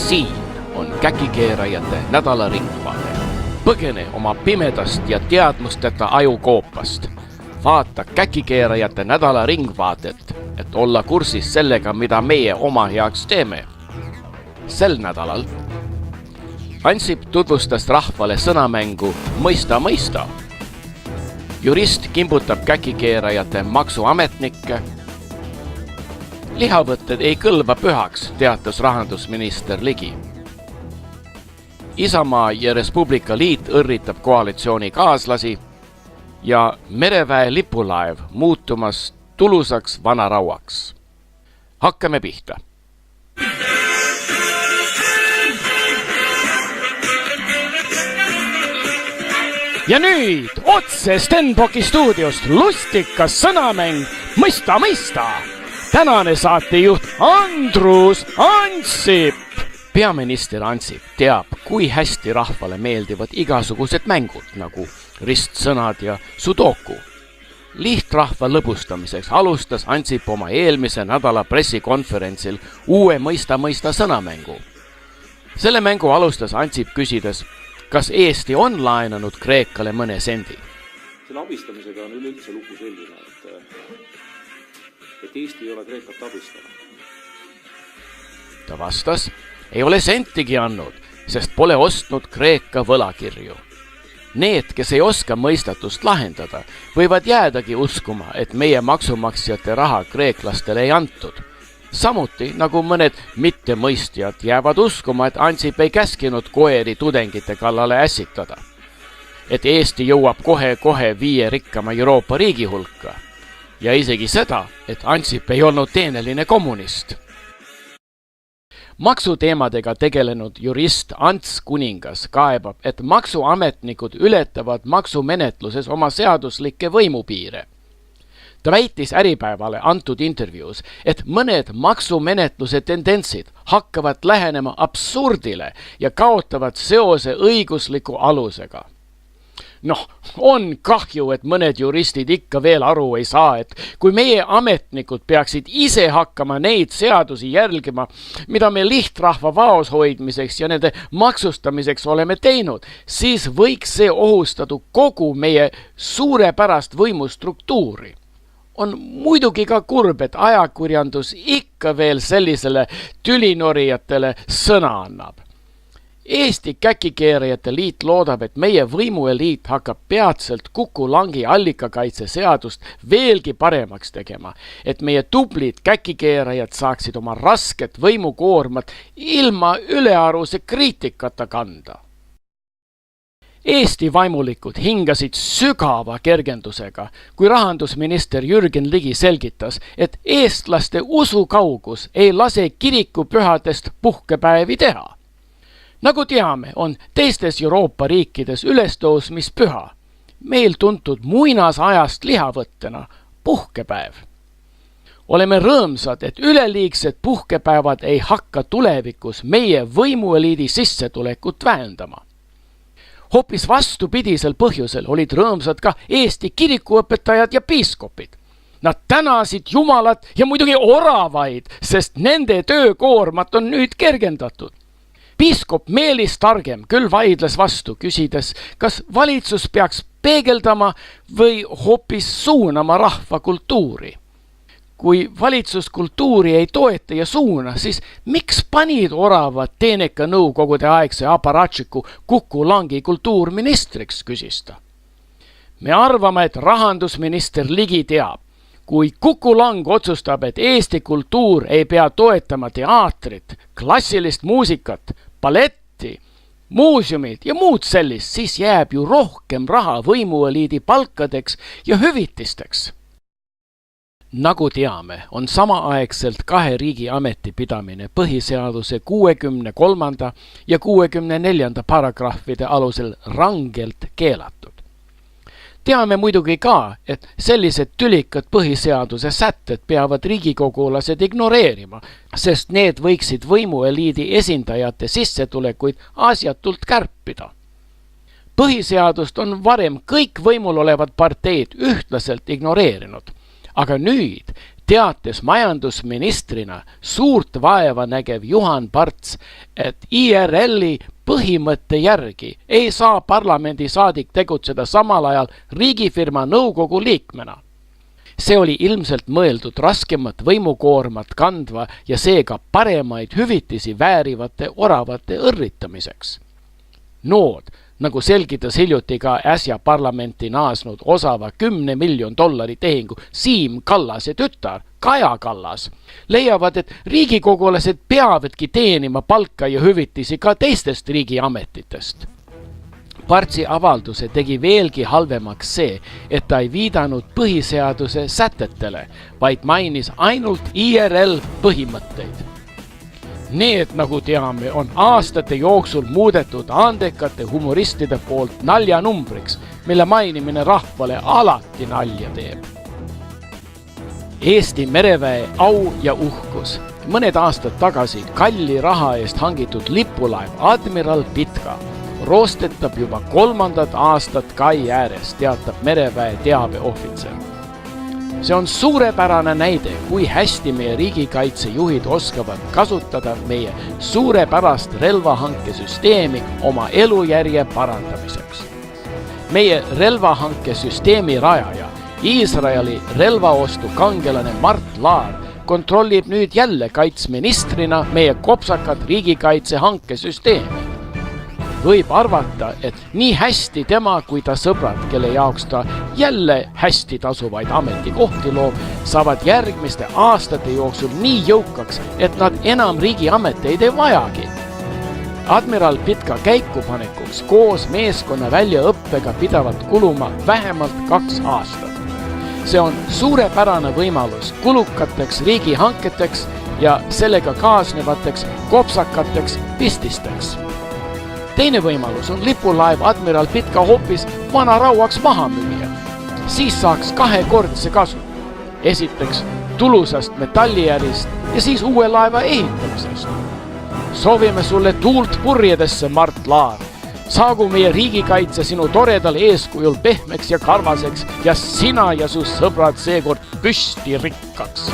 Siin on käkikeerajate nädala ringvaade. Põgene oma pimedast ja teadmusteta ajukoopast. Vaata käkikeerajate nädala ringvaadet, et olla kursis sellega, mida meie oma heaks teeme. Sel nädalal Ansip tutvustas rahvale sõnamängu Mõista mõista. Jurist kimbutab käkikeerajate maksuametnikke. Lihavõtted ei kõlba pühaks, teatas rahandusminister Ligi. Isamaa ja Res Publica Liit õrritab koalitsiooni kaaslasi ja mereväe lipulaev muutumas tulusaks vanarauaks. Hakkame pihta. Ja nüüd otse Stenbocki stuudiost lustikas sõnamäng Mõista mõista. Tänane saatejuht Andrus Ansip. Peaminister Ansip teab, kui hästi rahvale meeldivad igasugused mängud, nagu ristsõnad ja sudoku. Lihtrahva lõbustamiseks alustas Ansip oma eelmise nädala pressikonferentsil uue Mõista mõista sõnamängu. Selle mängu alustas Ansip küsides, kas Eesti on laenanud Kreekale mõne sendi. Selle abistamisega on üleüldse lugu selline, et Eesti ei ole Kreekat abistanud. Ta vastas, ei ole sentigi andnud, sest pole ostnud Kreeka võlakirju. Need, kes ei oska mõistatust lahendada, võivad jäädagi uskuma, et meie maksumaksjate raha kreeklastele ei antud. Samuti, nagu mõned mittemõistjad jäävad uskuma, et Ansip ei käskinud koeri tudengite kallale ässitada. Et Eesti jõuab kohe 5 rikkama Euroopa riigi hulka. Ja isegi seda, et Ansip ei olnud teeneline kommunist. Maksuteemadega tegelenud jurist Ants Kuningas kaebab, et maksuametnikud ületavad maksumenetluses oma seaduslikke võimupiire. Ta väitis Äripäevale antud intervjuus, et mõned maksumenetluse tendentsid hakkavad lähenema absurdile ja kaotavad seose õigusliku alusega. On kahju, et mõned juristid ikka veel aru ei saa, et kui meie ametnikud peaksid ise hakkama neid seadusi jälgima, mida me lihtrahva vaos hoidmiseks ja nende maksustamiseks oleme teinud, siis võiks see ohustada kogu meie suurepärast võimustruktuuri. On muidugi ka kurb, et ajakirjandus ikka veel sellisele tülinorijatele sõna annab. Eesti käkikeerajate liit loodab, et meie võimueliit hakkab peatselt Kuku Langi allikakaitse seadust veelgi paremaks tegema, et meie tublid käkikeerajad saaksid oma rasket võimukoormat ilma ülearuse kriitikata kanda. Eesti vaimulikud hingasid sügava kergendusega, kui rahandusminister Jürgen Ligi selgitas, et eestlaste usukaugus ei lase kirikupühadest puhkepäevi teha. Nagu teame, on teistes Euroopa riikides ülestõusmispüha, meil tuntud muinasajast lihavõttena puhkepäev. Oleme rõõmsad, et üleliigsed puhkepäevad ei hakka tulevikus meie võimueliidi sissetulekut vähendama. Hoopis vastupidisel põhjusel olid rõõmsad ka Eesti kirikuõpetajad ja piiskopid. Nad tänasid Jumalat ja muidugi oravaid, sest nende töökoormat on nüüd kergendatud. Piiskop Meelis Targem küll vaidles vastu, küsides, kas valitsus peaks peegeldama või hoopis suunama rahva kultuuri. Kui valitsus kultuuri ei toeta ja suuna, siis miks panid oravad teeneka nõukogude aegse aparatšiku Kuku Langi kultuurministriks, küsis ta. Me arvame, et rahandusminister Ligi teab, kui Kuku Lang otsustab, et Eesti kultuur ei pea toetama teatrit, klassilist muusikat, balletti, muuseumid ja muud sellist, siis jääb ju rohkem raha võimueliidi palkadeks ja hüvitisteks. Nagu teame, on samaaegselt 2 riigi ametipidamine põhiseaduse 63. ja 64. paragrahvide alusel rangelt keelatud. Teame muidugi ka, et sellised tülikad põhiseaduse sätted peavad riigikogulased ignoreerima, sest need võiksid võimueliidi esindajate sissetulekuid asjatult kärpida. Põhiseadust on varem kõik võimul olevad parteid ühtlaselt ignoreerinud, aga nüüd teates majandusministrina suurt vaeva nägev Juhan Parts, et IRL-i põhimõtte järgi ei saa parlamendisaadik tegutseda samal ajal riigifirma nõukogu liikmena. See oli ilmselt mõeldud raskemat võimukoormat kandva ja seega paremaid hüvitisi väärivate oravate õrritamiseks. Nood, nagu selgitas hiljuti ka äsja parlamenti naasnud osava $10 miljon tehingu Siim Kallase tütar Kaja Kallas, leiavad, et riigikogulased peavadki teenima palka ja hüvitisi ka teistest riigiametitest. Partsi avalduse tegi veelgi halvemaks see, et ta ei viidanud põhiseaduse sätetele, vaid mainis ainult IRL põhimõtteid. Need, nagu teame, on aastate jooksul muudetud andekate humoristide poolt naljanumbriks, mille mainimine rahvale alati nalja teeb. Eesti mereväe au ja uhkus. Mõned aastad tagasi kalli raha eest hangitud lipulaev Admiral Pitka roostetab juba 3. aastat kai ääres, teatab mereväe teabeohvitser. See on suurepärane näide, kui hästi meie riigikaitsejuhid oskavad kasutada meie suurepärast relvahankesüsteemi oma elujärje parandamiseks. Meie relvahankesüsteemi rajaja, Iisraeli relvaostu kangelane Mart Laar kontrollib nüüd jälle kaitsministrina meie kopsakat riigikaitse hankesüsteemi. Võib arvata, et nii hästi tema kui ta sõbrad, kelle jaoks ta jälle hästi tasuvaid ametikohti loob, saavad järgmiste aastate jooksul nii jõukaks, et nad enam riigiameteid ei vajagi. Admiral Pitka käikupanekuks koos meeskonna väljaõppega pidavalt kuluma vähemalt 2 aastat. See on suurepärane võimalus kulukateks riigihanketeks ja sellega kaasnevateks kopsakateks pististeks. Teine võimalus on lipulaev Admiral Pitka hoopis vanarauaks maha müüa. Siis saaks 2-kordse kasu. Esiteks tulusast metallijärist ja siis uue laeva ehitamisest. Soovime sulle tuult purjedesse, Mart Laar. Saagu meie riigikaitse sinu toredal eeskujul pehmeks ja karvaseks ja sina ja su sõbrad seekord püsti rikkaks.